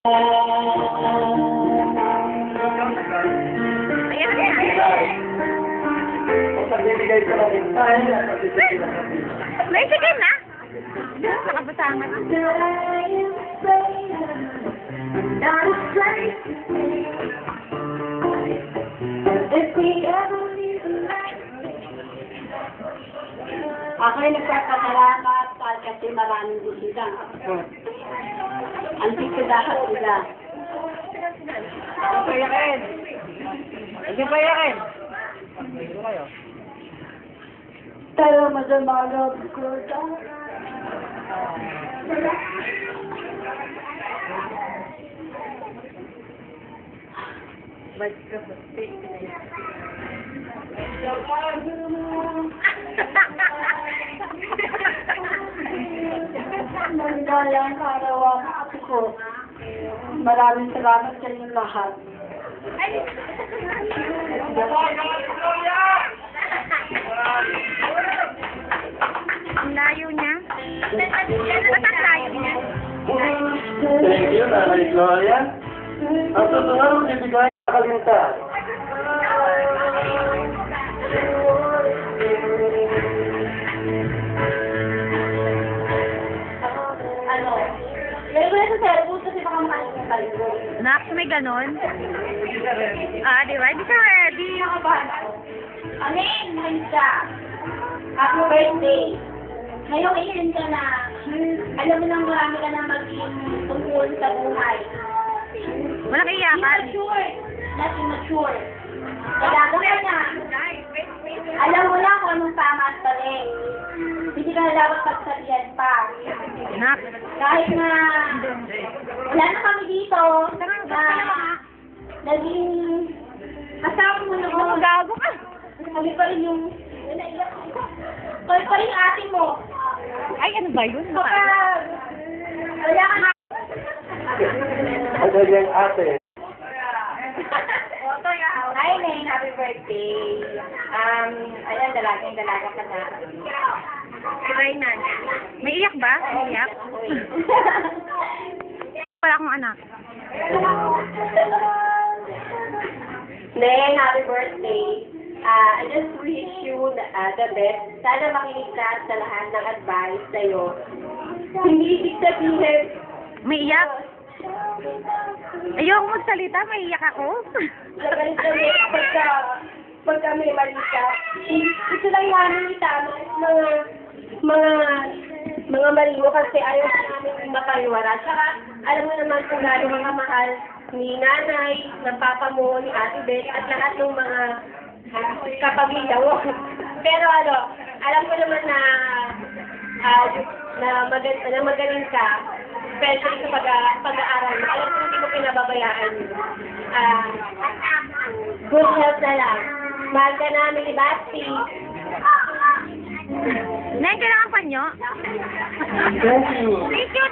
May chicken na? Nakabasangan. Ako'y nagpapasalamat kasi maraming bisita. Ang bisitahan sila. Payakin. Sige, payakin. Pero masamalog ko ito. Ba't ka ba? Nanggalang karawan ako. Maraming salamat sa inyong lahat. Ang layo niya. Ba't ang layo niya? Thank you, Nanay Gloria. Ang susunod, ibigay sa kalinta. Lagi ko na sa cellphone kasi baka makain ng talbo. Nax, may ganon? Di ba? Hindi ka ready. Nakabahan ako. Amen, Mansa. Happy birthday. Ngayong ilan ka na, alam mo nang marami ka na maging tungkol sa buhay. Walang iyakan. Immature. Not immature. Kailangan ka na. Alam mo lang kung anong tama at mali. Hindi ka na dapat pagsabihan pa. Nax. Kahit na wala na kami dito na naging kasama mo noon. Gago ka. Kami pa rin yung kami pa rin yung ating mo. Ay, ano ba yun? Baka wala ka na. Ang kanyang ate. Hi, Neng. Happy birthday. Ayan, dalaga ka na. Try na. May iyak ba? May iyak? Wala akong anak. Neng, happy birthday. I just wish you the best. Sana makinig ka sa lahat ng advice sa'yo. Hindi ibig sabihin. May iyak? Ayoko magsalita, may iyak ako. Nagalit kami pagka may mali ka. Gusto lang namin itama mga mali mo kasi ayaw namin mapariwara. Saka alam mo naman kung gaano mga mahal ni nanay, ng papa mo, ni Ate Beth, at lahat ng mga kapamilya mo. Pero alam ko naman na magaling ka, especially sa pag-aaral mo. Alam ko hindi mo pinababayaan yun. Good health na lang. Mahal ka namin ni Basti. Neng, kailangan pa nyo? Thank you. Thank you,